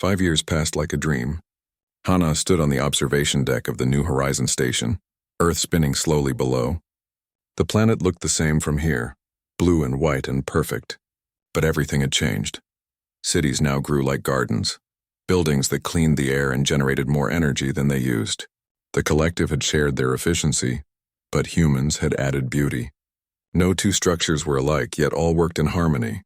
5 years passed like a dream. Hana stood on the observation deck of the New Horizon station, Earth spinning slowly below. The planet looked the same from here, blue and white and perfect. But everything had changed. Cities now grew like gardens, buildings that cleaned the air and generated more energy than they used. The collective had shared their efficiency, but humans had added beauty. No two structures were alike, yet all worked in harmony.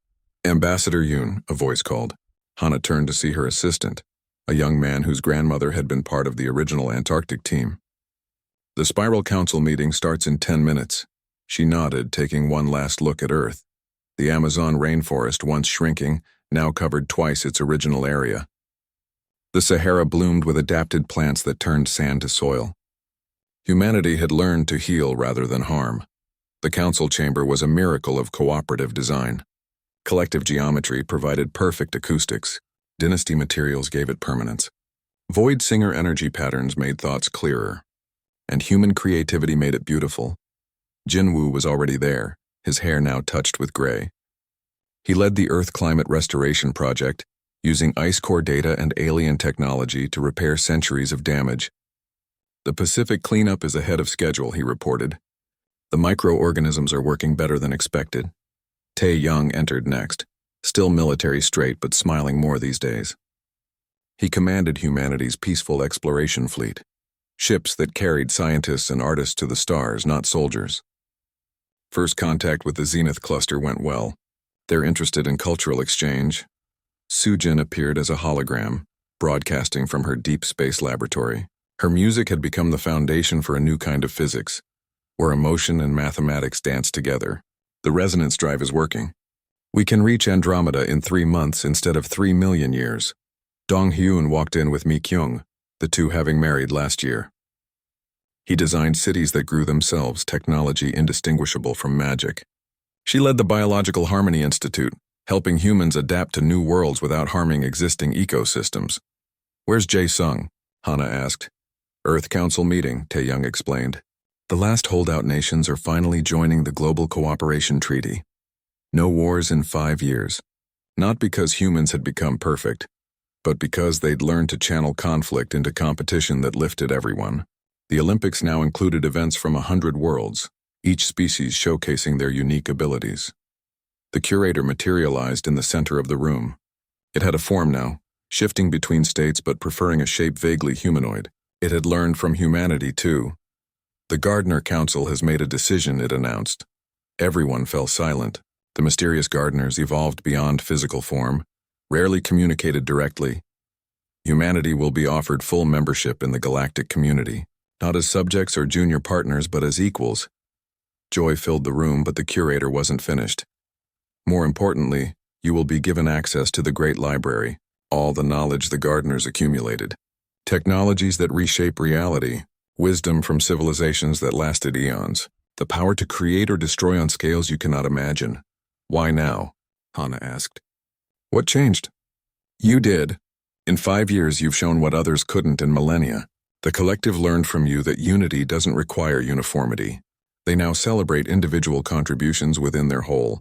Ambassador Yoon, a voice called. Hana turned to see her assistant, a young man whose grandmother had been part of the original Antarctic team. The Spiral Council meeting starts in 10 minutes. She nodded, taking one last look at Earth. The Amazon rainforest, once shrinking, now covered twice its original area. The Sahara bloomed with adapted plants that turned sand to soil. Humanity had learned to heal rather than harm. The council chamber was a miracle of cooperative design. Collective geometry provided perfect acoustics. Dynasty materials gave it permanence. Void Singer energy patterns made thoughts clearer. And human creativity made it beautiful. Jinwoo was already there, his hair now touched with gray. He led the Earth Climate Restoration Project, using ice core data and alien technology to repair centuries of damage. The Pacific cleanup is ahead of schedule, he reported. The microorganisms are working better than expected. Tae Young entered next, still military straight but smiling more these days. He commanded humanity's peaceful exploration fleet, ships that carried scientists and artists to the stars, not soldiers. First contact with the Zenith cluster went well. They're interested in cultural exchange. Sujin appeared as a hologram, broadcasting from her deep space laboratory. Her music had become the foundation for a new kind of physics, where emotion and mathematics dance together. The resonance drive is working. We can reach Andromeda in 3 months instead of 3 million years. Dong Hyun walked in with Mi Kyung, the two having married last year. He designed cities that grew themselves, technology indistinguishable from magic. She led the Biological Harmony Institute, helping humans adapt to new worlds without harming existing ecosystems. Where's Jae Sung? Hana asked. Earth Council meeting, Tae Young explained. The last holdout nations are finally joining the Global Cooperation Treaty. No wars in 5 years. Not because humans had become perfect, but because they'd learned to channel conflict into competition that lifted everyone. The Olympics now included events from 100 worlds, each species showcasing their unique abilities. The curator materialized in the center of the room. It had a form now, shifting between states but preferring a shape vaguely humanoid. It had learned from humanity, too. The Gardner Council has made a decision, it announced. Everyone fell silent. The mysterious gardeners evolved beyond physical form, rarely communicated directly. Humanity will be offered full membership in the galactic community, not as subjects or junior partners but as equals. Joy filled the room, but the curator wasn't finished. More importantly, you will be given access to the Great Library, all the knowledge the gardeners accumulated. Technologies that reshape reality, wisdom from civilizations that lasted eons, the power to create or destroy on scales you cannot imagine. Why now? Hana asked. What changed? You did. In 5 years you've shown what others couldn't in millennia. The collective learned from you that unity doesn't require uniformity. They now celebrate individual contributions within their whole.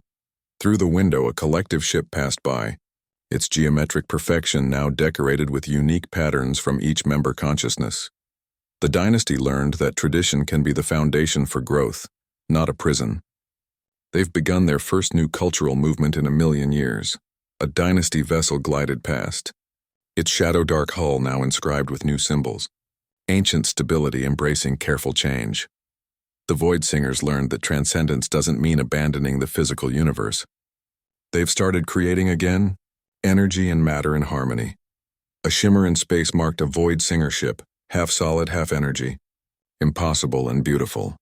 Through the window a collective ship passed by, its geometric perfection now decorated with unique patterns from each member consciousness. The dynasty learned that tradition can be the foundation for growth, not a prison. They've begun their first new cultural movement in 1,000,000 years. A dynasty vessel glided past, its shadow-dark hull now inscribed with new symbols. Ancient stability embracing careful change. The Void Singers learned that transcendence doesn't mean abandoning the physical universe. They've started creating again, energy and matter in harmony. A shimmer in space marked a Void Singer ship, half solid, half energy. Impossible and beautiful.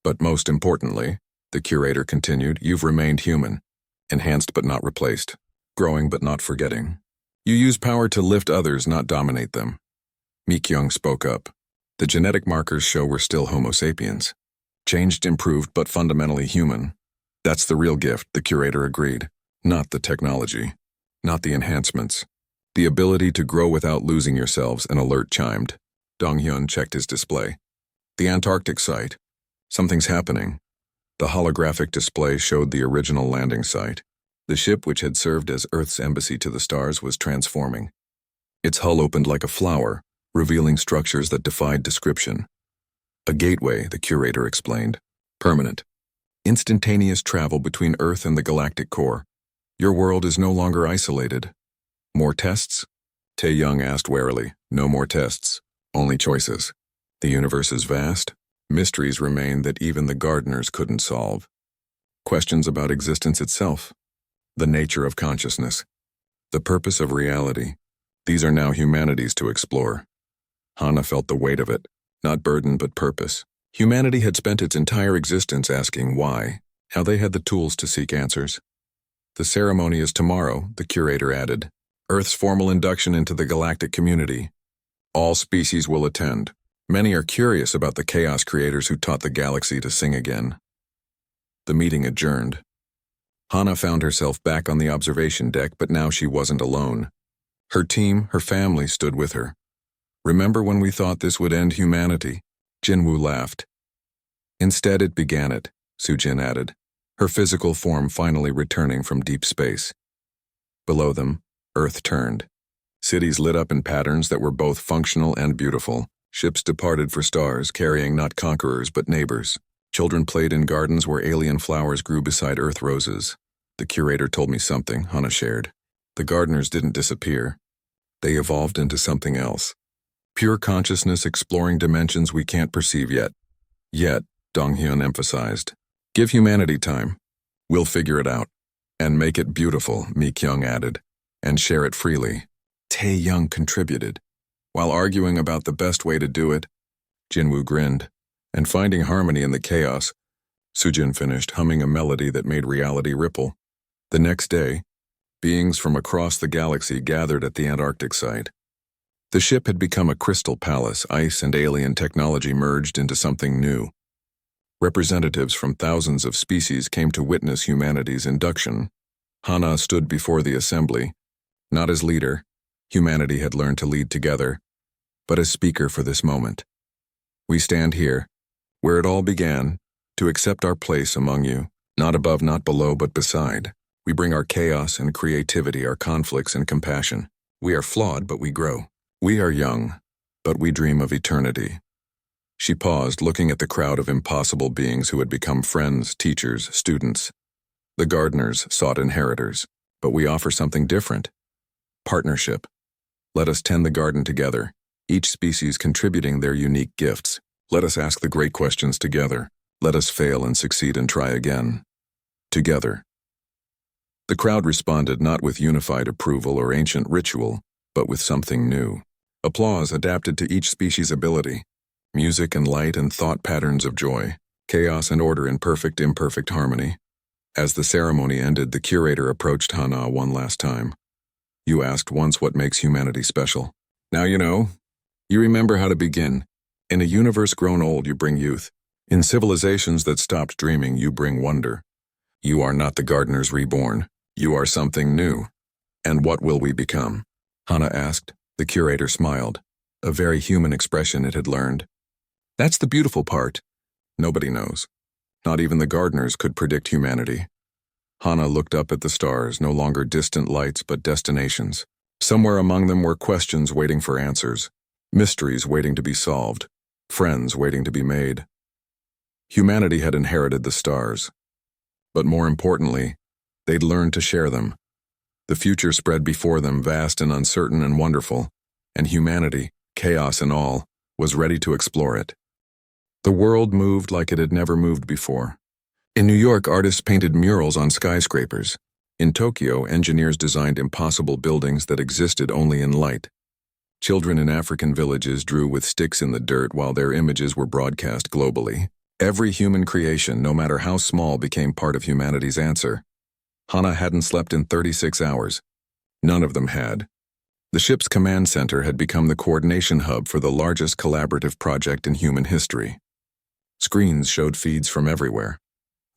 But most importantly, the curator continued, you've remained human, enhanced but not replaced, growing but not forgetting. You use power to lift others, not dominate them. Mi Kyung spoke up. The genetic markers show we're still Homo sapiens. Changed, improved, but fundamentally human. That's the real gift, the curator agreed. Not the technology. Not the enhancements. The ability to grow without losing yourselves, an alert chimed. Dong-hyun checked his display. The Antarctic site. Something's happening. The holographic display showed the original landing site. The ship which had served as Earth's embassy to the stars was transforming. Its hull opened like a flower, revealing structures that defied description. A gateway, the curator explained. Permanent. Instantaneous travel between Earth and the galactic core. Your world is no longer isolated. More tests? Tae-young asked warily. No more tests. Only choices. The universe is vast. Mysteries remain that even the gardeners couldn't solve. Questions about existence itself. The nature of consciousness. The purpose of reality. These are now humanity's to explore. Hana felt the weight of it. Not burden, but purpose. Humanity had spent its entire existence asking why. How they had the tools to seek answers. The ceremony is tomorrow, the curator added. Earth's formal induction into the galactic community. All species will attend. Many are curious about the chaos creators who taught the galaxy to sing again. The meeting adjourned. Hana found herself back on the observation deck, but now she wasn't alone. Her team, her family, stood with her. Remember when we thought this would end humanity? Jinwoo laughed. Instead it began it, Sujin added, her physical form finally returning from deep space. Below them, Earth turned. Cities lit up in patterns that were both functional and beautiful. Ships departed for stars, carrying not conquerors but neighbors. Children played in gardens where alien flowers grew beside Earth roses. The curator told me something, Hana shared. The gardeners didn't disappear. They evolved into something else. Pure consciousness exploring dimensions we can't perceive yet. Yet, Donghyun emphasized. Give humanity time. We'll figure it out. And make it beautiful, Mi Kyung added. And share it freely. Tae-young contributed. While arguing about the best way to do it, Jinwoo grinned. And finding harmony in the chaos, Sujin finished humming a melody that made reality ripple. The next day, beings from across the galaxy gathered at the Antarctic site. The ship had become a crystal palace. Ice and alien technology merged into something new. Representatives from thousands of species came to witness humanity's induction. Hana stood before the assembly, not as leader. Humanity had learned to lead together, but as speaker for this moment. We stand here, where it all began, to accept our place among you, not above, not below, but beside. We bring our chaos and creativity, our conflicts and compassion. We are flawed, but we grow. We are young, but we dream of eternity. She paused, looking at the crowd of impossible beings who had become friends, teachers, students. The gardeners sought inheritors, but we offer something different. Partnership. Let us tend the garden together, each species contributing their unique gifts. Let us ask the great questions together. Let us fail and succeed and try again. Together. The crowd responded not with unified approval or ancient ritual, but with something new. Applause adapted to each species' ability. Music and light and thought patterns of joy. Chaos and order in perfect, imperfect harmony. As the ceremony ended, the curator approached Hana one last time. You asked once what makes humanity special. Now you know. You remember how to begin. In a universe grown old, you bring youth. In civilizations that stopped dreaming, you bring wonder. You are not the gardeners reborn. You are something new. And what will we become? Hana asked. The curator smiled. A very human expression it had learned. That's the beautiful part. Nobody knows. Not even the gardeners could predict humanity. Hana looked up at the stars, no longer distant lights but destinations. Somewhere among them were questions waiting for answers. Mysteries waiting to be solved. Friends waiting to be made. Humanity had inherited the stars. But more importantly, they'd learned to share them. The future spread before them, vast and uncertain and wonderful, and humanity, chaos and all, was ready to explore it. The world moved like it had never moved before. In New York, artists painted murals on skyscrapers. In Tokyo, engineers designed impossible buildings that existed only in light. Children in African villages drew with sticks in the dirt while their images were broadcast globally. Every human creation, no matter how small, became part of humanity's answer. Hana hadn't slept in 36 hours. None of them had. The ship's command center had become the coordination hub for the largest collaborative project in human history. Screens showed feeds from everywhere.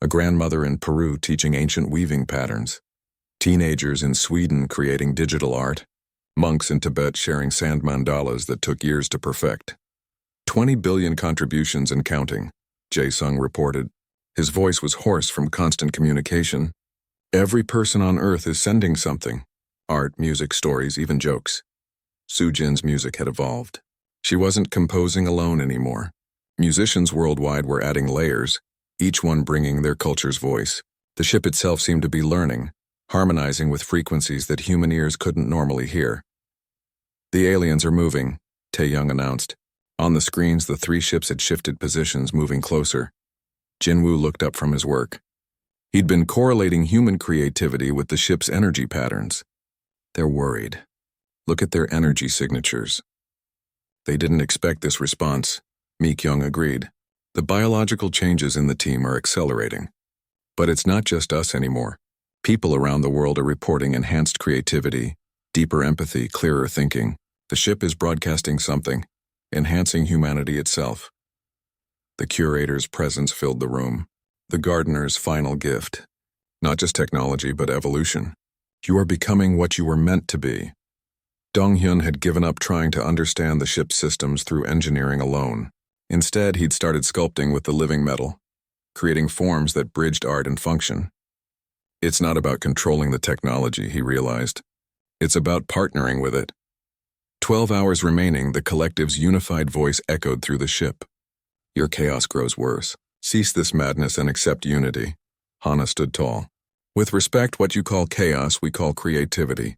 A grandmother in Peru teaching ancient weaving patterns. Teenagers in Sweden creating digital art. Monks in Tibet sharing sand mandalas that took years to perfect. 20 billion contributions and counting, Jae-sung reported. His voice was hoarse from constant communication. Every person on Earth is sending something. Art, music, stories, even jokes. Sujin's music had evolved. She wasn't composing alone anymore. Musicians worldwide were adding layers, each one bringing their culture's voice. The ship itself seemed to be learning, harmonizing with frequencies that human ears couldn't normally hear. "The aliens are moving," Tae-young announced. On the screens, the three ships had shifted positions, moving closer. Jinwoo looked up from his work. He'd been correlating human creativity with the ship's energy patterns. "They're worried. Look at their energy signatures." "They didn't expect this response," Mi-kyung agreed. "The biological changes in the team are accelerating. But it's not just us anymore. People around the world are reporting enhanced creativity, deeper empathy, clearer thinking. The ship is broadcasting something, enhancing humanity itself." The curator's presence filled the room. The gardener's final gift. Not just technology, but evolution. "You are becoming what you were meant to be." Dong-hyun had given up trying to understand the ship's systems through engineering alone. Instead, he'd started sculpting with the living metal, creating forms that bridged art and function. It's not about controlling the technology, he realized. It's about partnering with it. 12 hours remaining, the collective's unified voice echoed through the ship. "Your chaos grows worse. Cease this madness and accept unity." Hana stood tall. "With respect, what you call chaos, we call creativity.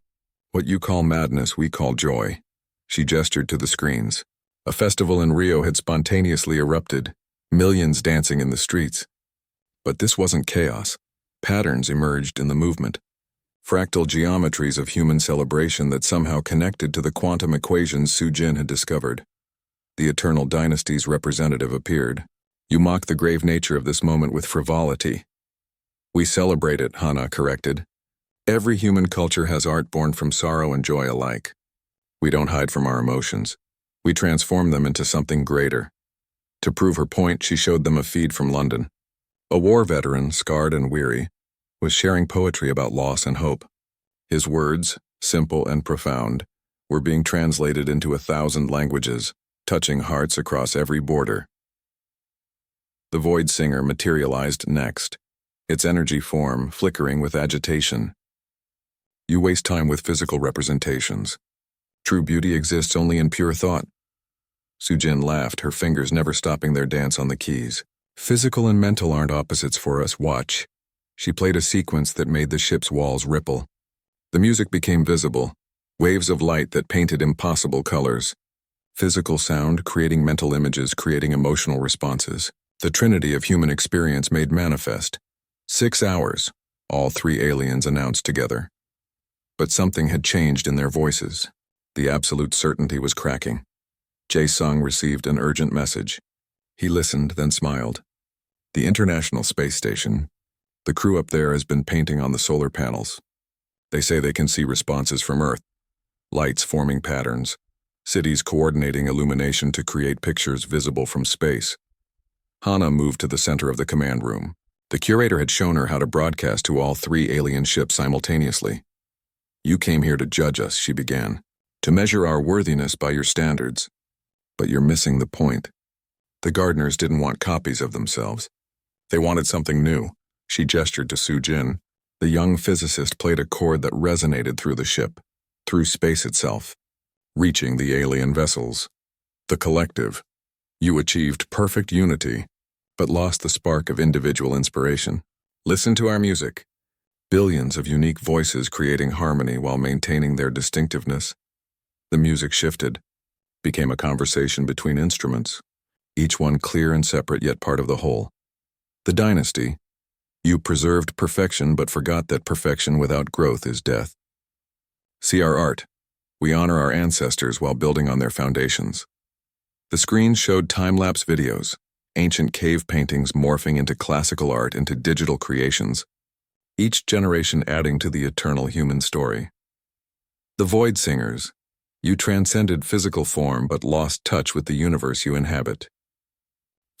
What you call madness, we call joy." She gestured to the screens. A festival in Rio had spontaneously erupted, millions dancing in the streets. But this wasn't chaos. Patterns emerged in the movement. Fractal geometries of human celebration that somehow connected to the quantum equations Sujin had discovered. The Eternal Dynasty's representative appeared. "You mock the grave nature of this moment with frivolity." "We celebrate it," Hana corrected. "Every human culture has art born from sorrow and joy alike. We don't hide from our emotions. We transform them into something greater." To prove her point, she showed them a feed from London. A war veteran, scarred and weary, was sharing poetry about loss and hope. His words, simple and profound, were being translated into 1,000 languages, touching hearts across every border. The Void Singer materialized next, its energy form flickering with agitation. "You waste time with physical representations. True beauty exists only in pure thought." Sujin laughed, her fingers never stopping their dance on the keys. "Physical and mental aren't opposites for us, watch." She played a sequence that made the ship's walls ripple. The music became visible, waves of light that painted impossible colors. Physical sound creating mental images, creating emotional responses. The trinity of human experience made manifest. 6 hours, all three aliens announced together. But something had changed in their voices. The absolute certainty was cracking. Jae-sung received an urgent message. He listened, then smiled. "The International Space Station. The crew up there has been painting on the solar panels. They say they can see responses from Earth. Lights forming patterns. Cities coordinating illumination to create pictures visible from space." Hana moved to the center of the command room. The curator had shown her how to broadcast to all three alien ships simultaneously. "You came here to judge us," she began, "to measure our worthiness by your standards. But you're missing the point." The gardeners didn't want copies of themselves. They wanted something new. She gestured to Sujin. The young physicist played a chord that resonated through the ship, through space itself, reaching the alien vessels. "The collective. You achieved perfect unity, but lost the spark of individual inspiration. Listen to our music. Billions of unique voices creating harmony while maintaining their distinctiveness." The music shifted, became a conversation between instruments, each one clear and separate yet part of the whole. "The dynasty. You preserved perfection but forgot that perfection without growth is death. See our art. We honor our ancestors while building on their foundations." The screens showed time-lapse videos, ancient cave paintings morphing into classical art, into digital creations, each generation adding to the eternal human story. "The Void Singers. You transcended physical form but lost touch with the universe you inhabit.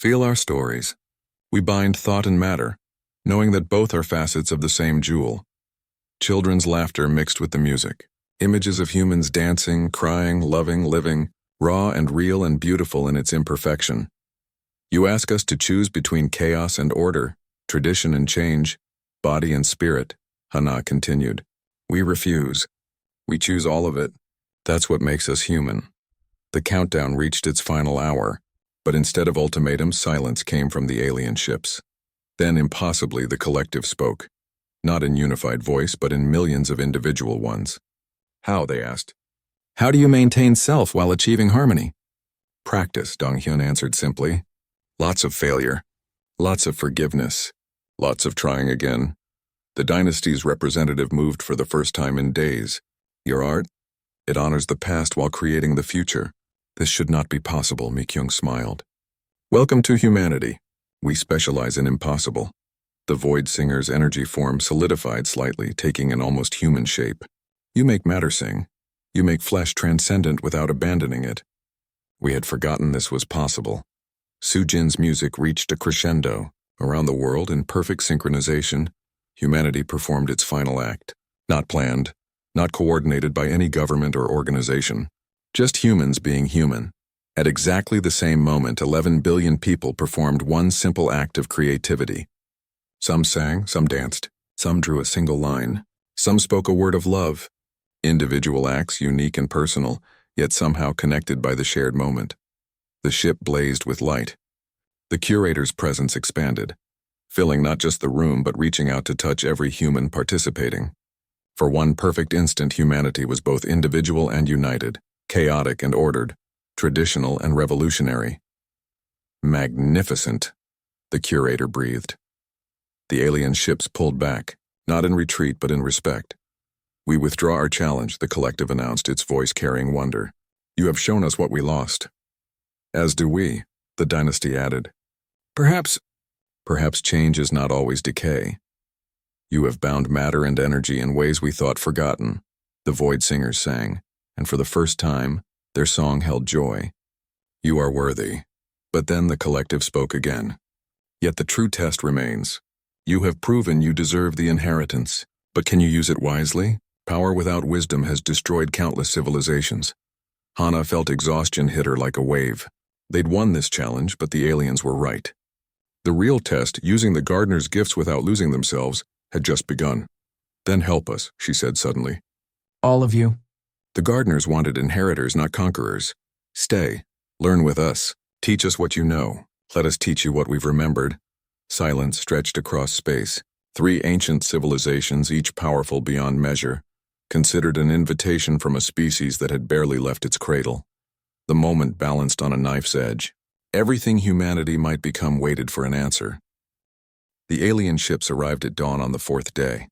Feel our stories. We bind thought and matter, knowing that both are facets of the same jewel. Children's laughter mixed with the music. Images of humans dancing, crying, loving, living, raw and real and beautiful in its imperfection. You ask us to choose between chaos and order, tradition and change, body and spirit," Hana continued. "We refuse. We choose all of it. That's what makes us human. The countdown reached its final hour, but instead of ultimatums, silence came from the alien ships. Then, impossibly, the collective spoke. Not in unified voice, but in millions of individual ones. How, they asked. How do you maintain self while achieving harmony? Practice, Dong-hyun answered simply. Lots of failure. Lots of forgiveness. Lots of trying again. The dynasty's representative moved for the first time in days. Your art? It honors the past while creating the future. This should not be possible, Mi-kyung smiled. Welcome to humanity. We specialize in impossible. The Void Singer's energy form solidified slightly, taking an almost human shape. You make matter sing. You make flesh transcendent without abandoning it. We had forgotten this was possible. Sujin's music reached a crescendo. Around the world, in perfect synchronization, humanity performed its final act. Not planned, not coordinated by any government or organization. Just humans being human. At exactly the same moment, 11 billion people performed one simple act of creativity. Some sang, some danced, some drew a single line, some spoke a word of love. Individual acts, unique and personal, yet somehow connected by the shared moment. The ship blazed with light. The curator's presence expanded, filling not just the room but reaching out to touch every human participating. For one perfect instant, humanity was both individual and united, chaotic and ordered, traditional and revolutionary. Magnificent, the curator breathed. The alien ships pulled back, not in retreat but in respect. We withdraw our challenge, the collective announced, its voice carrying wonder. You have shown us what we lost. As do we, the dynasty added. Perhaps change is not always decay. You have bound matter and energy in ways we thought forgotten, the Void Singers sang, and for the first time, their song held joy. You are worthy. But then the collective spoke again. Yet the true test remains. You have proven you deserve the inheritance, but can you use it wisely? Power without wisdom has destroyed countless civilizations. Hana felt exhaustion hit her like a wave. They'd won this challenge, but the aliens were right. The real test, using the gardener's gifts without losing themselves, had just begun. Then help us, she said suddenly. All of you. The gardeners wanted inheritors, not conquerors. Stay. Learn with us. Teach us what you know. Let us teach you what we've remembered. Silence stretched across space. 3 ancient civilizations, each powerful beyond measure, considered an invitation from a species that had barely left its cradle. The moment balanced on a knife's edge. Everything humanity might become waited for an answer. The alien ships arrived at dawn on the 4th day.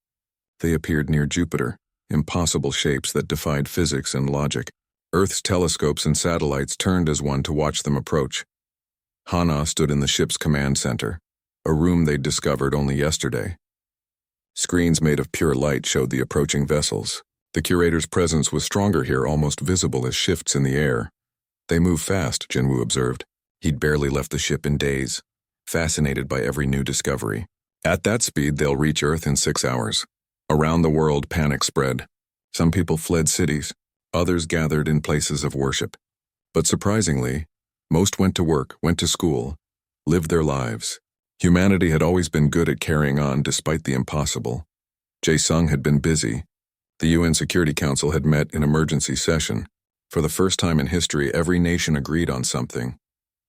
They appeared near Jupiter, impossible shapes that defied physics and logic. Earth's telescopes and satellites turned as one to watch them approach. Hana stood in the ship's command center, a room they'd discovered only yesterday. Screens made of pure light showed the approaching vessels. The curator's presence was stronger here, almost visible as shifts in the air. They move fast, Jinwoo observed. He'd barely left the ship in days, fascinated by every new discovery. At that speed, they'll reach Earth in 6 hours. Around the world, panic spread. Some people fled cities, others gathered in places of worship. But surprisingly, most went to work, went to school, lived their lives. Humanity had always been good at carrying on despite the impossible. Jae-sung had been busy. The UN Security Council had met in emergency session. For the first time in history, every nation agreed on something.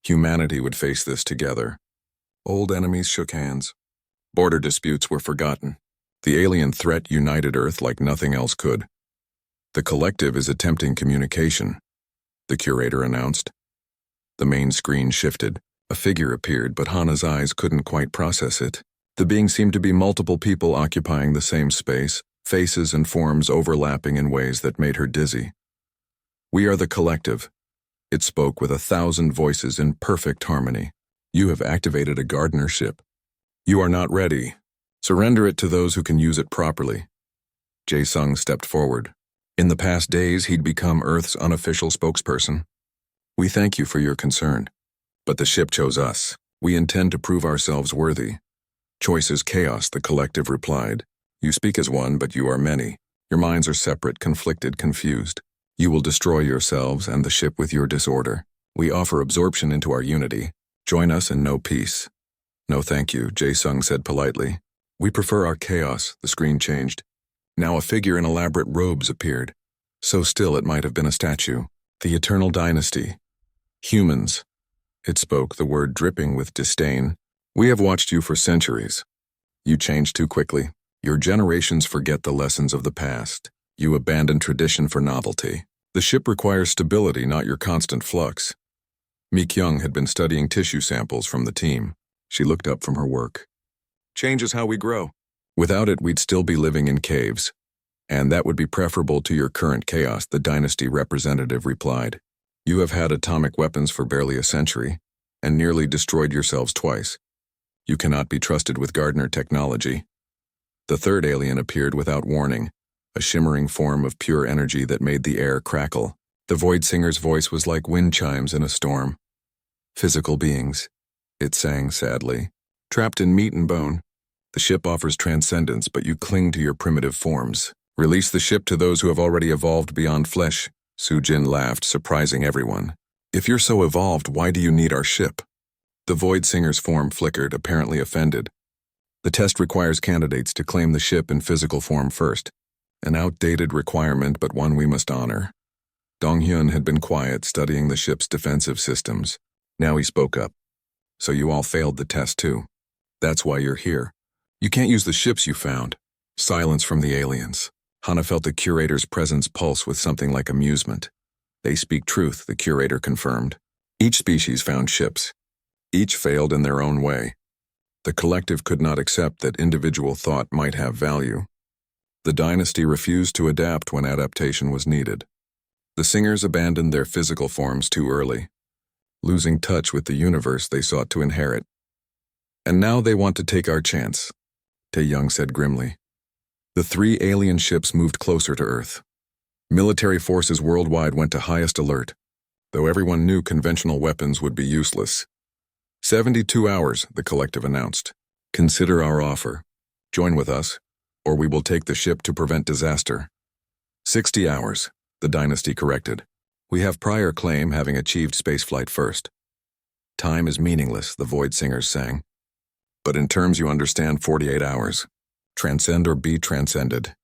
Humanity would face this together. Old enemies shook hands. Border disputes were forgotten. The alien threat united Earth like nothing else could. The collective is attempting communication, the curator announced. The main screen shifted. A figure appeared, but Hana's eyes couldn't quite process it. The being seemed to be multiple people occupying the same space, faces and forms overlapping in ways that made her dizzy. We are the collective. It spoke with 1,000 voices in perfect harmony. You have activated a gardener ship. You are not ready. Surrender it to those who can use it properly. Jae-sung stepped forward. In the past days, he'd become Earth's unofficial spokesperson. We thank you for your concern. But the ship chose us. We intend to prove ourselves worthy. Choice is chaos, the collective replied. You speak as one, but you are many. Your minds are separate, conflicted, confused. You will destroy yourselves and the ship with your disorder. We offer absorption into our unity. Join us and know peace. No thank you, Jae-sung said politely. We prefer our chaos, the screen changed. Now a figure in elaborate robes appeared. So still it might have been a statue. The eternal dynasty. Humans. It spoke, the word dripping with disdain. We have watched you for centuries. You change too quickly. Your generations forget the lessons of the past. You abandon tradition for novelty. The ship requires stability, not your constant flux. Mi-kyung had been studying tissue samples from the team. She looked up from her work. Change is how we grow. Without it, we'd still be living in caves. And that would be preferable to your current chaos, the dynasty representative replied. You have had atomic weapons for barely a century, and nearly destroyed yourselves twice. You cannot be trusted with Gardner technology. The third alien appeared without warning, a shimmering form of pure energy that made the air crackle. The Void Singer's voice was like wind chimes in a storm. Physical beings, it sang sadly, trapped in meat and bone. The ship offers transcendence, but you cling to your primitive forms. Release the ship to those who have already evolved beyond flesh. Sujin laughed, surprising everyone. If you're so evolved, why do you need our ship? The Void Singer's form flickered, apparently offended. The test requires candidates to claim the ship in physical form first. An outdated requirement, but one we must honor. Dong-hyun had been quiet, studying the ship's defensive systems. Now he spoke up. So you all failed the test too. That's why you're here. You can't use the ships you found. Silence from the aliens. Hana felt the curator's presence pulse with something like amusement. They speak truth, the curator confirmed. Each species found ships. Each failed in their own way. The collective could not accept that individual thought might have value. The dynasty refused to adapt when adaptation was needed. The singers abandoned their physical forms too early, losing touch with the universe they sought to inherit. And now they want to take our chance, Tae-young said grimly. The 3 alien ships moved closer to Earth. Military forces worldwide went to highest alert, though everyone knew conventional weapons would be useless. 72 hours, the collective announced. Consider our offer. Join with us, or we will take the ship to prevent disaster. 60 hours, the dynasty corrected. We have prior claim having achieved spaceflight first. Time is meaningless, the Void Singers sang. But in terms you understand, 48 hours. Transcend or be transcended.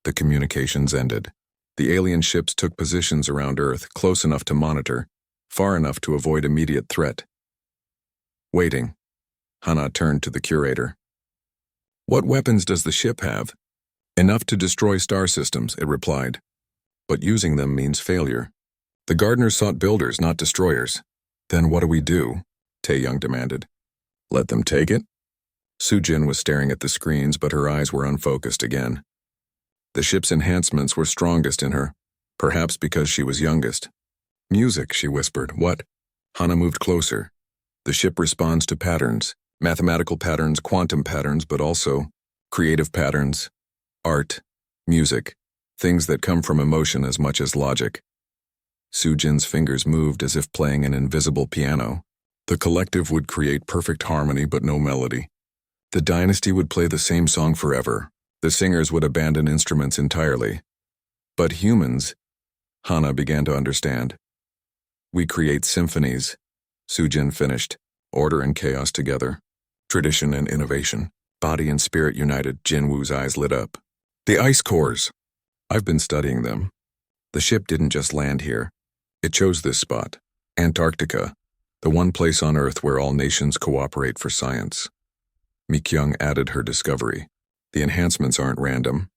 The communications ended. The alien ships took positions around Earth, close enough to monitor, far enough to avoid immediate threat. Waiting. Hana turned to the curator. What weapons does the ship have? Enough to destroy star systems, it replied. But using them means failure. The gardeners sought builders, not destroyers. Then what do we do? Tae-young demanded. Let them take it? Sujin was staring at the screens, but her eyes were unfocused again. The ship's enhancements were strongest in her, perhaps because she was youngest. Music, she whispered. What? Hana moved closer. The ship responds to patterns, mathematical patterns, quantum patterns, but also creative patterns, art, music, things that come from emotion as much as logic. Sujin's fingers moved as if playing an invisible piano. The collective would create perfect harmony but no melody. The dynasty would play the same song forever. The singers would abandon instruments entirely. But humans, Hana began to understand. We create symphonies, Sujin finished, order and chaos together, tradition and innovation, body and spirit united. Jinwoo's eyes lit up. The ice cores. I've been studying them. The ship didn't just land here. It chose this spot, Antarctica, the one place on Earth where all nations cooperate for science. Mi-kyung added her discovery. The enhancements aren't random.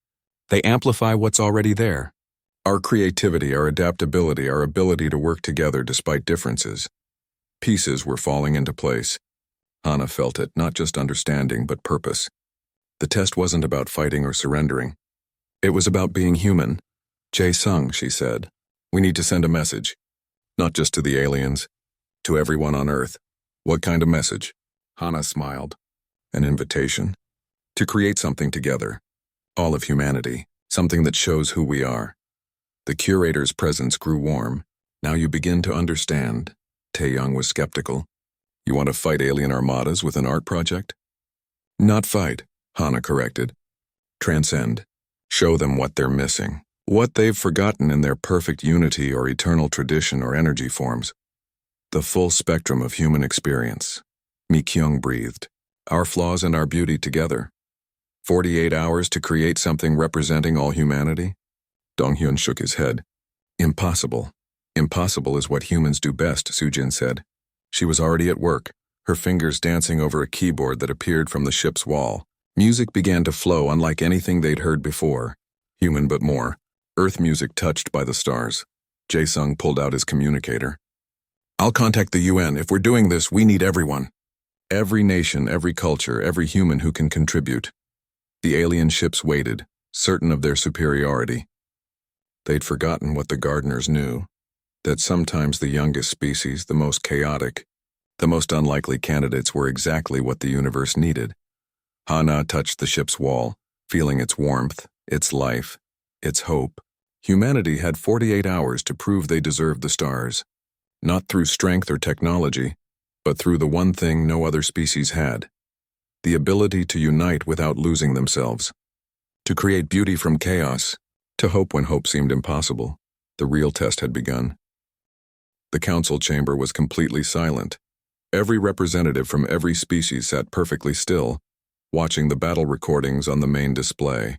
They amplify what's already there. Our creativity, our adaptability, our ability to work together despite differences. Pieces were falling into place. Hana felt it, not just understanding, but purpose. The test wasn't about fighting or surrendering. It was about being human. Jae-sung, she said, we need to send a message. Not just to the aliens, to everyone on Earth. What kind of message? Hana smiled. An invitation. To create something together. All of humanity. Something that shows who we are. The curator's presence grew warm. Now you begin to understand. Tae-young was skeptical. You want to fight alien armadas with an art project? Not fight, Hana corrected. Transcend. Show them what they're missing. What they've forgotten in their perfect unity or eternal tradition or energy forms. The full spectrum of human experience. Mi-kyung breathed. Our flaws and our beauty together. 48 hours to create something representing all humanity? Donghyun shook his head. Impossible. Impossible is what humans do best, Sujin said. She was already at work, her fingers dancing over a keyboard that appeared from the ship's wall. Music began to flow unlike anything they'd heard before. Human but more. Earth music touched by the stars. Jae-sung pulled out his communicator. I'll contact the UN. If we're doing this, we need everyone. Every nation, every culture, every human who can contribute. The alien ships waited, certain of their superiority. They'd forgotten what the gardeners knew, that sometimes the youngest species, the most chaotic, the most unlikely candidates were exactly what the universe needed. Hana touched the ship's wall, feeling its warmth, its life, its hope. Humanity had 48 hours to prove they deserved the stars, not through strength or technology, but through the one thing no other species had: the ability to unite without losing themselves, to create beauty from chaos, to hope when hope seemed impossible. The real test had begun. The council chamber was completely silent. Every representative from every species sat perfectly still, watching the battle recordings on the main display.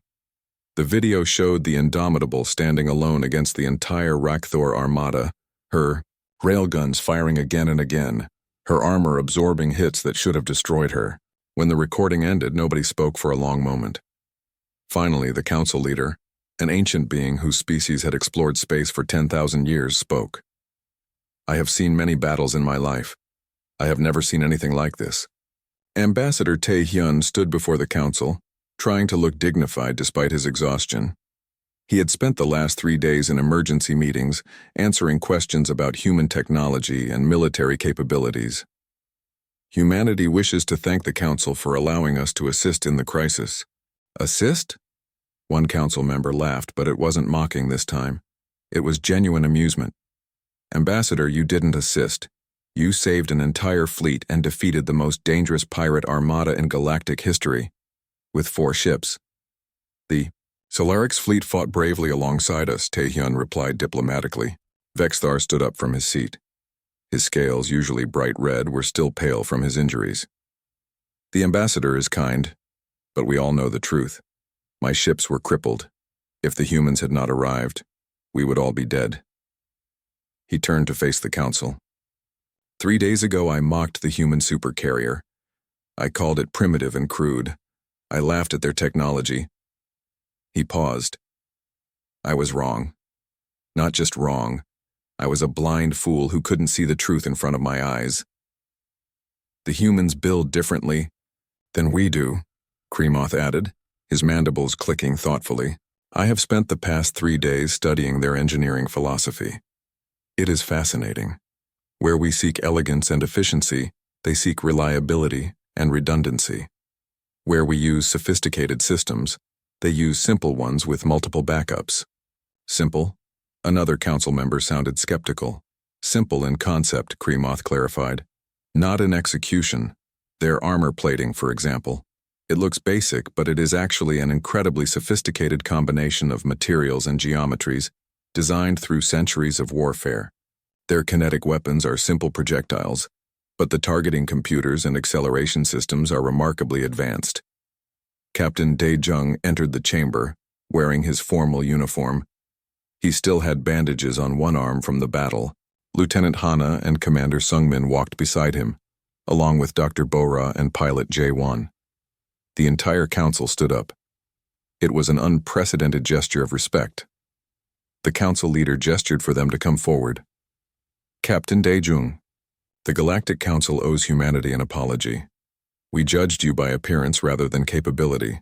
The video showed the Indomitable standing alone against the entire Rakthor armada, her railguns firing again and again, her armor absorbing hits that should have destroyed her. When the recording ended, nobody spoke for a long moment. Finally, the council leader, an ancient being whose species had explored space for 10,000 years, spoke. I have seen many battles in my life. I have never seen anything like this. Ambassador Tae-hyun stood before the council, trying to look dignified despite his exhaustion. He had spent the last 3 days in emergency meetings, answering questions about human technology and military capabilities. Humanity wishes to thank the council for allowing us to assist in the crisis. Assist? One council member laughed, but it wasn't mocking this time. It was genuine amusement. Ambassador, you didn't assist. You saved an entire fleet and defeated the most dangerous pirate armada in galactic history, with 4 ships. The Solarix fleet fought bravely alongside us, Tae-hyun replied diplomatically. Vexthar stood up from his seat. His scales, usually bright red, were still pale from his injuries. The ambassador is kind, but we all know the truth. My ships were crippled. If the humans had not arrived, we would all be dead. He turned to face the council. 3 days ago, I mocked the human supercarrier. I called it primitive and crude. I laughed at their technology. He paused. I was wrong. Not just wrong. I was a blind fool who couldn't see the truth in front of my eyes. The humans build differently than we do, Kremoth added, his mandibles clicking thoughtfully. I have spent the past 3 days studying their engineering philosophy. It is fascinating. Where we seek elegance and efficiency, they seek reliability and redundancy. Where we use sophisticated systems, they use simple ones with multiple backups. Simple? Another council member sounded skeptical. Simple in concept, Kremoth clarified. Not in execution. Their armor plating, for example. It looks basic, but it is actually an incredibly sophisticated combination of materials and geometries, designed through centuries of warfare. Their kinetic weapons are simple projectiles, but the targeting computers and acceleration systems are remarkably advanced. Captain Dae-jung entered the chamber, wearing his formal uniform. He still had bandages on one arm from the battle. Lieutenant Hana and Commander Sungmin walked beside him, along with Dr. Bora and pilot Jae-won. The entire council stood up. It was an unprecedented gesture of respect. The council leader gestured for them to come forward. Captain Dae-jung, the Galactic Council owes humanity an apology. We judged you by appearance rather than capability.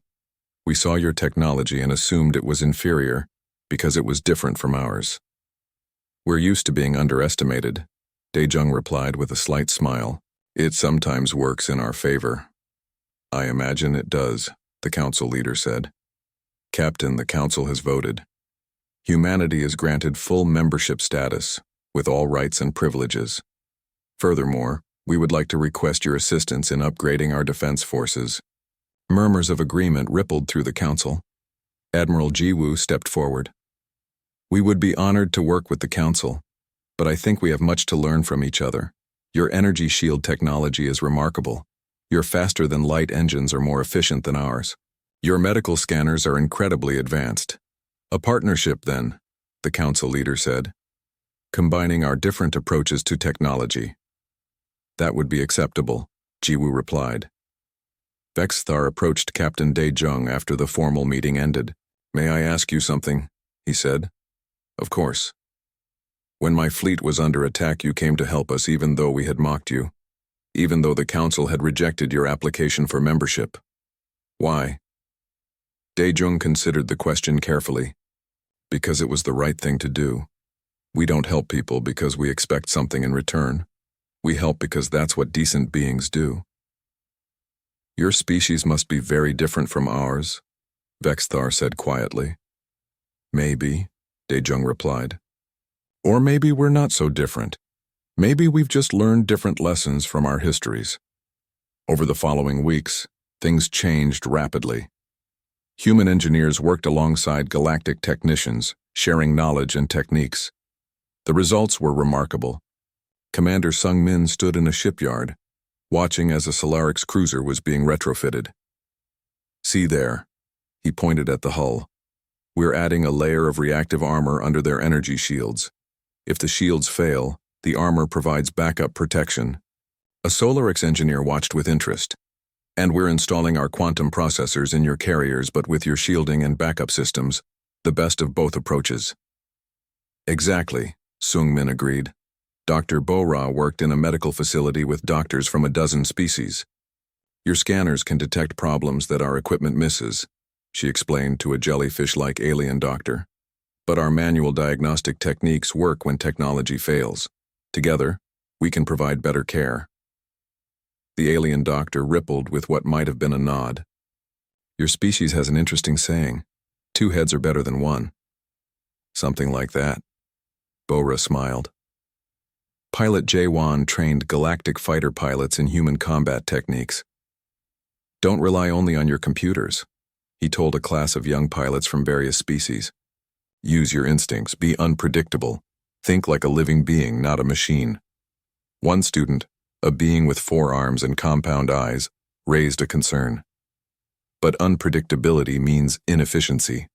We saw your technology and assumed it was inferior because it was different from ours. We're used to being underestimated, Dae-jung replied with a slight smile. It sometimes works in our favor. I imagine it does, the council leader said. Captain, the council has voted. Humanity is granted full membership status, with all rights and privileges. Furthermore, we would like to request your assistance in upgrading our defense forces. Murmurs of agreement rippled through the council. Admiral Ji-woo stepped forward. We would be honored to work with the council, but I think we have much to learn from each other. Your energy shield technology is remarkable. Your faster-than-light engines are more efficient than ours. Your medical scanners are incredibly advanced. A partnership, then, the council leader said, combining our different approaches to technology. That would be acceptable, Jiwoo replied. Vexthar approached Captain Dae-jung after the formal meeting ended. May I ask you something? He said. Of course. When my fleet was under attack, you came to help us even though we had mocked you, even though the council had rejected your application for membership. Why? Dae-jung considered the question carefully. Because it was the right thing to do. We don't help people because we expect something in return. We help because that's what decent beings do. Your species must be very different from ours, Vexthar said quietly. Maybe, Dae-jung replied. Or maybe we're not so different. Maybe we've just learned different lessons from our histories. Over the following weeks, things changed rapidly. Human engineers worked alongside galactic technicians, sharing knowledge and techniques. The results were remarkable. Commander Sung-min stood in a shipyard, watching as a Solarix cruiser was being retrofitted. See there, he pointed at the hull. We're adding a layer of reactive armor under their energy shields. If the shields fail, the armor provides backup protection. A Solarix engineer watched with interest. And we're installing our quantum processors in your carriers, but with your shielding and backup systems, the best of both approaches. Exactly, Sung-min agreed. Dr. Bo-ra worked in a medical facility with doctors from a dozen species. Your scanners can detect problems that our equipment misses, she explained to a jellyfish-like alien doctor. But our manual diagnostic techniques work when technology fails. Together, we can provide better care. The alien doctor rippled with what might have been a nod. Your species has an interesting saying, 2 heads are better than 1. Something like that. Bo-ra smiled. Pilot Jae-won trained galactic fighter pilots in human combat techniques. Don't rely only on your computers, he told a class of young pilots from various species. Use your instincts, be unpredictable. Think like a living being, not a machine. One student, a being with 4 arms and compound eyes, raised a concern. But unpredictability means inefficiency.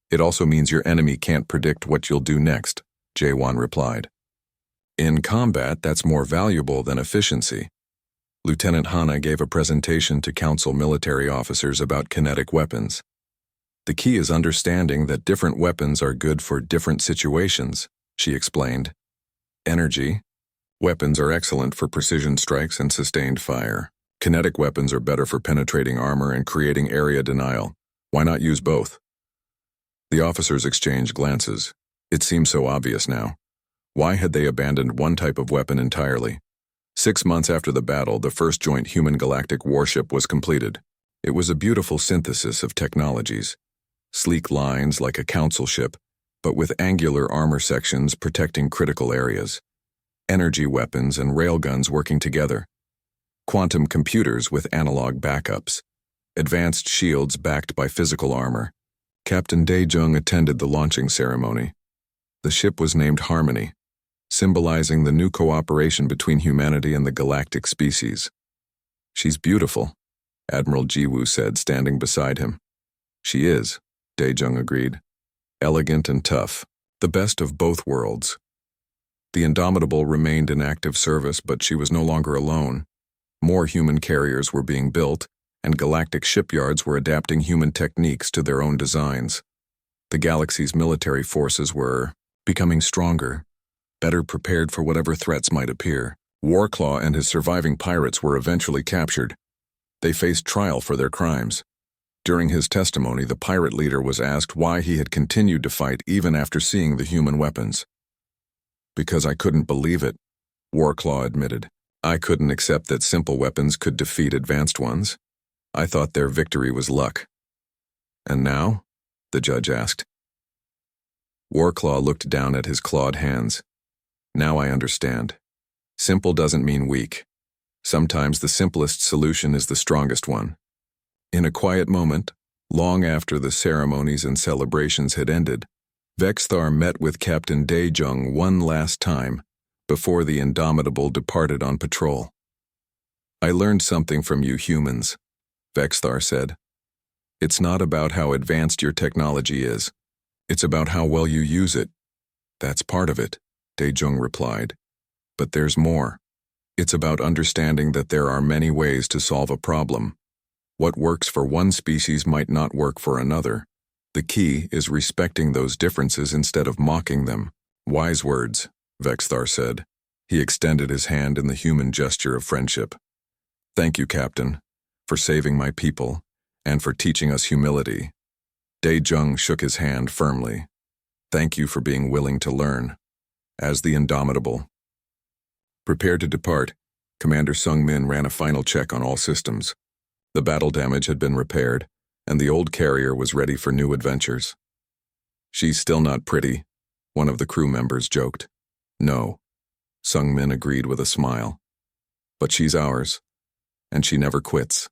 It also means your enemy can't predict what you'll do next, Jae-won replied. In combat, that's more valuable than efficiency. Lieutenant Hana gave a presentation to council military officers about kinetic weapons. The key is understanding that different weapons are good for different situations, she explained. Energy. Weapons are excellent for precision strikes and sustained fire. Kinetic weapons are better for penetrating armor and creating area denial. Why not use both? The officers exchanged glances. It seemed so obvious now. Why had they abandoned one type of weapon entirely? 6 months after the battle, the first joint human galactic warship was completed. It was a beautiful synthesis of technologies. Sleek lines like a council ship, but with angular armor sections protecting critical areas. Energy weapons and railguns working together. Quantum computers with analog backups. Advanced shields backed by physical armor. Captain Dae-jung attended the launching ceremony. The ship was named Harmony, symbolizing the new cooperation between humanity and the galactic species. She's beautiful, Admiral Jiwoo said, standing beside him. She is, Dae-jung agreed. Elegant and tough, the best of both worlds. The Indomitable remained in active service, but she was no longer alone. More human carriers were being built, and galactic shipyards were adapting human techniques to their own designs. The galaxy's military forces were becoming stronger, better prepared for whatever threats might appear. Warclaw and his surviving pirates were eventually captured. They faced trial for their crimes. During his testimony, the pirate leader was asked why he had continued to fight even after seeing the human weapons. Because I couldn't believe it, Warclaw admitted. I couldn't accept that simple weapons could defeat advanced ones. I thought their victory was luck. And now? The judge asked. Warclaw looked down at his clawed hands. Now I understand. Simple doesn't mean weak. Sometimes the simplest solution is the strongest one. In a quiet moment, long after the ceremonies and celebrations had ended, Vexthar met with Captain Dae-jung one last time before the Indomitable departed on patrol. I learned something from you humans, Vexthar said. It's not about how advanced your technology is, It's about how well you use it. That's part of it, Dae-jung replied. But there's more. It's about understanding that there are many ways to solve a problem. What works for one species might not work for another. The key is respecting those differences instead of mocking them. Wise words, Vexthar said. He extended his hand in the human gesture of friendship. Thank you, Captain, for saving my people, and for teaching us humility. Dae-jung shook his hand firmly. Thank you for being willing to learn. As the Indomitable. Prepared to depart, Commander Sung-min ran a final check on all systems. The battle damage had been repaired, and the old carrier was ready for new adventures. She's still not pretty, one of the crew members joked. No, Sung-min agreed with a smile. But she's ours, and she never quits.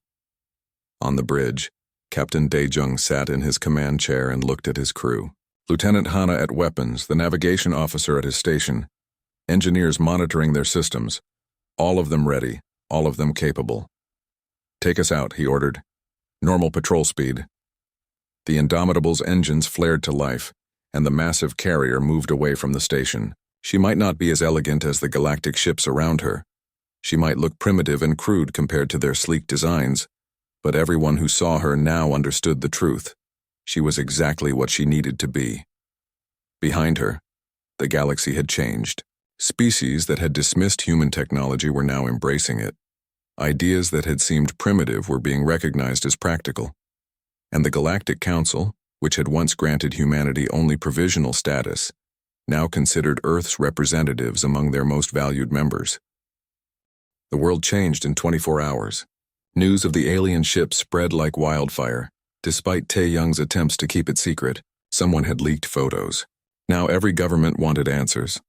On the bridge, Captain Dae-jung sat in his command chair and looked at his crew. Lieutenant Hana at weapons, the navigation officer at his station, engineers monitoring their systems, all of them ready, all of them capable. Take us out, he ordered. Normal patrol speed. The Indomitable's engines flared to life, and the massive carrier moved away from the station. She might not be as elegant as the galactic ships around her. She might look primitive and crude compared to their sleek designs, but everyone who saw her now understood the truth. She was exactly what she needed to be. Behind her, the galaxy had changed. Species that had dismissed human technology were now embracing it. Ideas that had seemed primitive were being recognized as practical. And the Galactic Council, which had once granted humanity only provisional status, now considered Earth's representatives among their most valued members. The world changed in 24 hours. News of the alien ship spread like wildfire. Despite Tae-young's attempts to keep it secret, someone had leaked photos. Now every government wanted answers.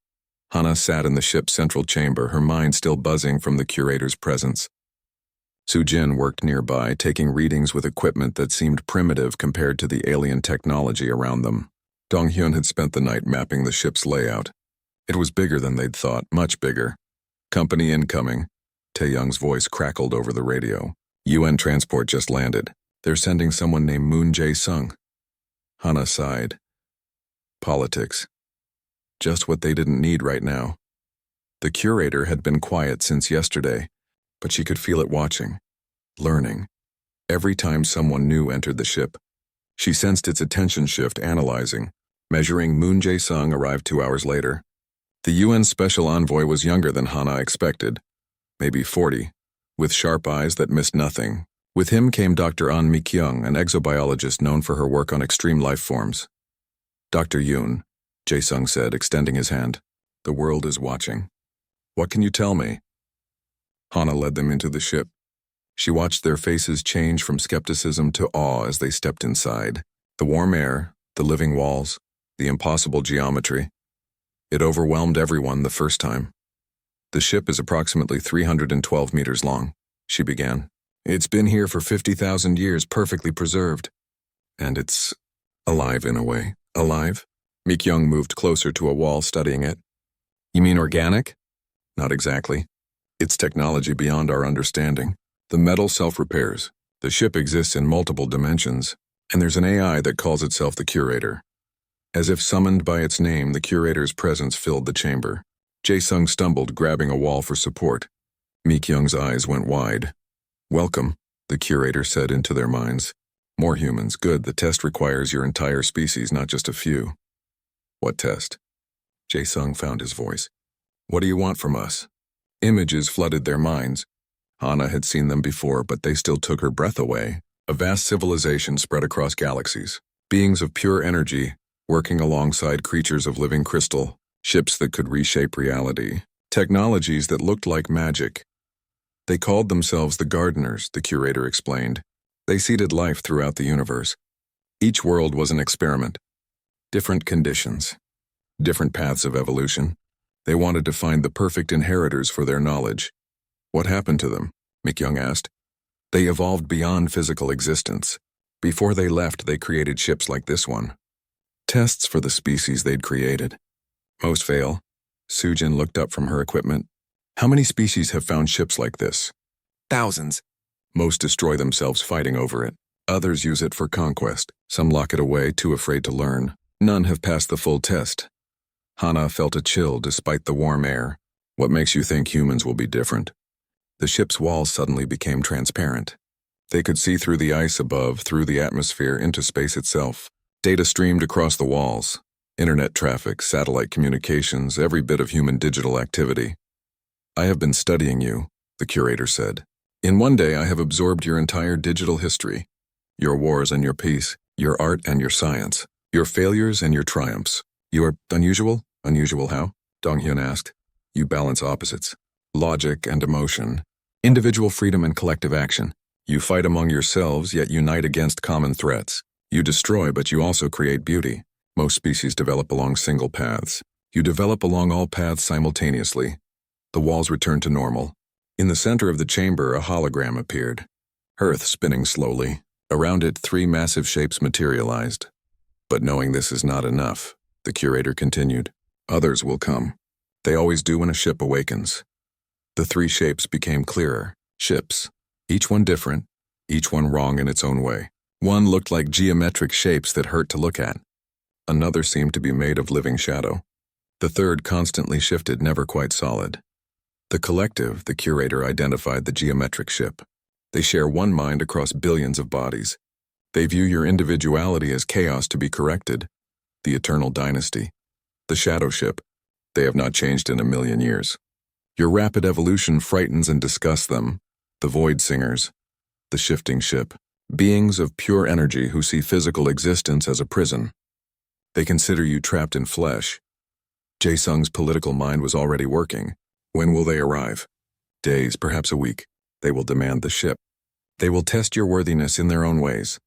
Hana sat in the ship's central chamber, her mind still buzzing from the curator's presence. Soo-jin worked nearby, taking readings with equipment that seemed primitive compared to the alien technology around them. Dong-hyun had spent the night mapping the ship's layout. It was bigger than they'd thought, much bigger. Company incoming. Tae-young's voice crackled over the radio. UN transport just landed. They're sending someone named Moon Jae-sung. Hana sighed. Politics. Just what they didn't need right now. The curator had been quiet since yesterday, but she could feel it watching, learning. Every time someone new entered the ship, she sensed its attention shift, analyzing, measuring. Moon Jae-sung arrived 2 hours later. The UN special envoy was younger than Hana expected, maybe 40, with sharp eyes that missed nothing. With him came Dr. An Mi-kyung, an exobiologist known for her work on extreme life forms. Dr. Yoon, Jae-sung said, extending his hand. The world is watching. What can you tell me? Hana led them into the ship. She watched their faces change from skepticism to awe as they stepped inside. The warm air, the living walls, the impossible geometry. It overwhelmed everyone the first time. The ship is approximately 312 meters long, she began. It's been here for 50,000 years, perfectly preserved. And it's alive in a way. Alive? Mi-kyung moved closer to a wall, studying it. You mean organic? Not exactly. It's technology beyond our understanding. The metal self-repairs. The ship exists in multiple dimensions, and there's an AI that calls itself the Curator. As if summoned by its name, the Curator's presence filled the chamber. Jae-sung stumbled, grabbing a wall for support. Mi-kyung's eyes went wide. Welcome, the Curator said into their minds. More humans, good. The test requires your entire species, not just a few. What test? Jae-sung found his voice. What do you want from us? Images flooded their minds. Hana had seen them before, but they still took her breath away. A vast civilization spread across galaxies. Beings of pure energy, working alongside creatures of living crystal. Ships that could reshape reality. Technologies that looked like magic. They called themselves the Gardeners, the Curator explained. They seeded life throughout the universe. Each world was an experiment. Different conditions. Different paths of evolution. They wanted to find the perfect inheritors for their knowledge. What happened to them? Mi-kyung asked. They evolved beyond physical existence. Before they left, they created ships like this one. Tests for the species they'd created. Most fail. Soo-jin looked up from her equipment. How many species have found ships like this? Thousands. Most destroy themselves fighting over it. Others use it for conquest. Some lock it away, too afraid to learn. None have passed the full test. Hana felt a chill despite the warm air. What makes you think humans will be different? The ship's walls suddenly became transparent. They could see through the ice above, through the atmosphere, into space itself. Data streamed across the walls. Internet traffic, satellite communications, every bit of human digital activity. I have been studying you, the curator said. In one day I have absorbed your entire digital history. Your wars and your peace, your art and your science, your failures and your triumphs. You are unusual? Unusual how? Donghyun asked. You balance opposites. Logic and emotion. Individual freedom and collective action. You fight among yourselves, yet unite against common threats. You destroy, but you also create beauty. Most species develop along single paths. You develop along all paths simultaneously. The walls returned to normal. In the center of the chamber, a hologram appeared. Earth spinning slowly. Around it, 3 massive shapes materialized. But knowing this is not enough, the curator continued, others will come. They always do when a ship awakens. The 3 shapes became clearer. Ships. Each one different, each one wrong in its own way. One looked like geometric shapes that hurt to look at. Another seemed to be made of living shadow. The third constantly shifted, never quite solid. The collective, the curator identified the geometric ship. They share one mind across billions of bodies. They view your individuality as chaos to be corrected. The eternal dynasty. The shadow ship. They have not changed in 1,000,000 years. Your rapid evolution frightens and disgusts them. The void singers. The shifting ship. Beings of pure energy who see physical existence as a prison. They consider you trapped in flesh. Jae-sung's political mind was already working. When will they arrive? Days, perhaps a week. They will demand the ship. They will test your worthiness in their own ways.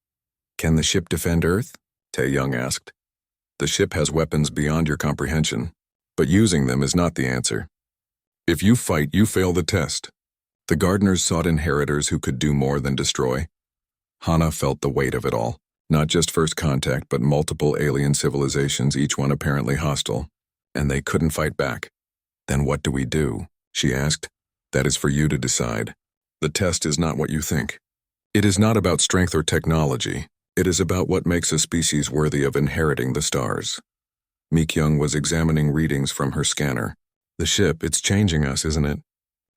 Can the ship defend Earth? Tae-young asked. The ship has weapons beyond your comprehension, but using them is not the answer. If you fight, you fail the test. The gardeners sought inheritors who could do more than destroy. Hana felt the weight of it all. Not just first contact, but multiple alien civilizations, each one apparently hostile. And they couldn't fight back. Then what do we do? She asked. That is for you to decide. The test is not what you think. It is not about strength or technology. It is about what makes a species worthy of inheriting the stars. Mi-kyung was examining readings from her scanner. The ship, it's changing us, isn't it?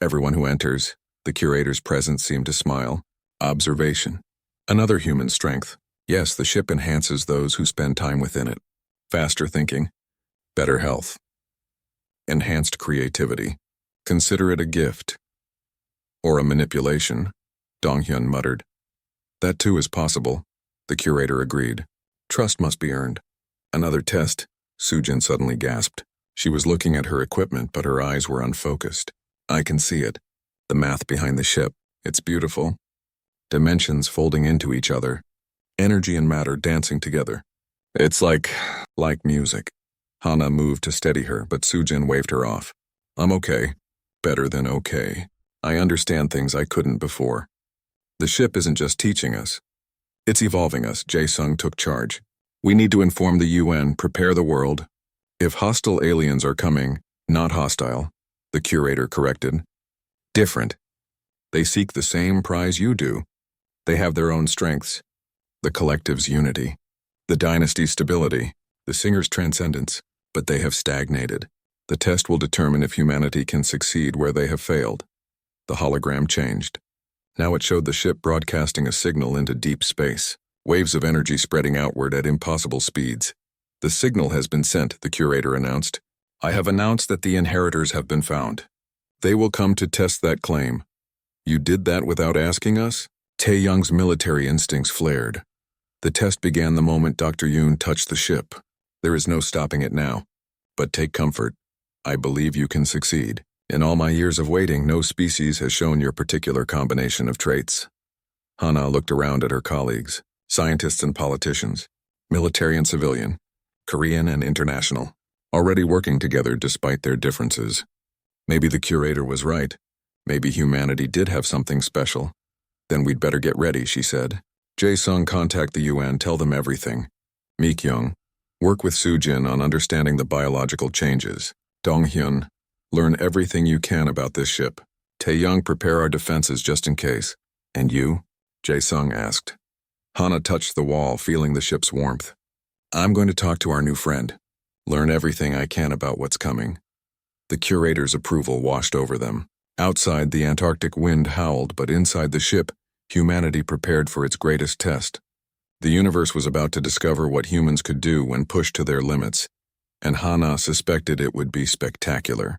Everyone who enters, the curator's presence seemed to smile. Observation. Another human strength. Yes, the ship enhances those who spend time within it. Faster thinking. Better health. Enhanced creativity. Consider it a gift. Or a manipulation, Donghyun muttered. That too is possible, the curator agreed. Trust must be earned. Another test, Sujin suddenly gasped. She was looking at her equipment, but her eyes were unfocused. I can see it. The math behind the ship. It's beautiful. Dimensions folding into each other. Energy and matter dancing together. It's like music. Hana moved to steady her, but Sujin waved her off. I'm okay. Better than okay. I understand things I couldn't before. The ship isn't just teaching us. It's evolving us. Jae-sung took charge. We need to inform the UN, prepare the world. If hostile aliens are coming, not hostile, the curator corrected. Different. They seek the same prize you do. They have their own strengths. The collective's unity. The dynasty's stability. The singer's transcendence. But they have stagnated. The test will determine if humanity can succeed where they have failed. The hologram changed. Now it showed the ship broadcasting a signal into deep space, waves of energy spreading outward at impossible speeds. The signal has been sent, the curator announced. I have announced that the inheritors have been found. They will come to test that claim. You did that without asking us? Tae-young's military instincts flared. The test began the moment Dr. Yoon touched the ship. There is no stopping it now. But take comfort. I believe you can succeed. In all my years of waiting, no species has shown your particular combination of traits. Hana looked around at her colleagues, scientists and politicians, military and civilian, Korean and international, already working together despite their differences. Maybe the curator was right. Maybe humanity did have something special. Then we'd better get ready, she said. Jae-sung, contact the UN, tell them everything. Mi-kyung, work with Sujin on understanding the biological changes. Donghyun, learn everything you can about this ship. Tae-young, prepare our defenses just in case. And you? Jae-sung asked. Hana touched the wall, feeling the ship's warmth. I'm going to talk to our new friend, learn everything I can about what's coming. The curator's approval washed over them. Outside, the Antarctic wind howled, but inside the ship, humanity prepared for its greatest test. The universe was about to discover what humans could do when pushed to their limits, and Hana suspected it would be spectacular.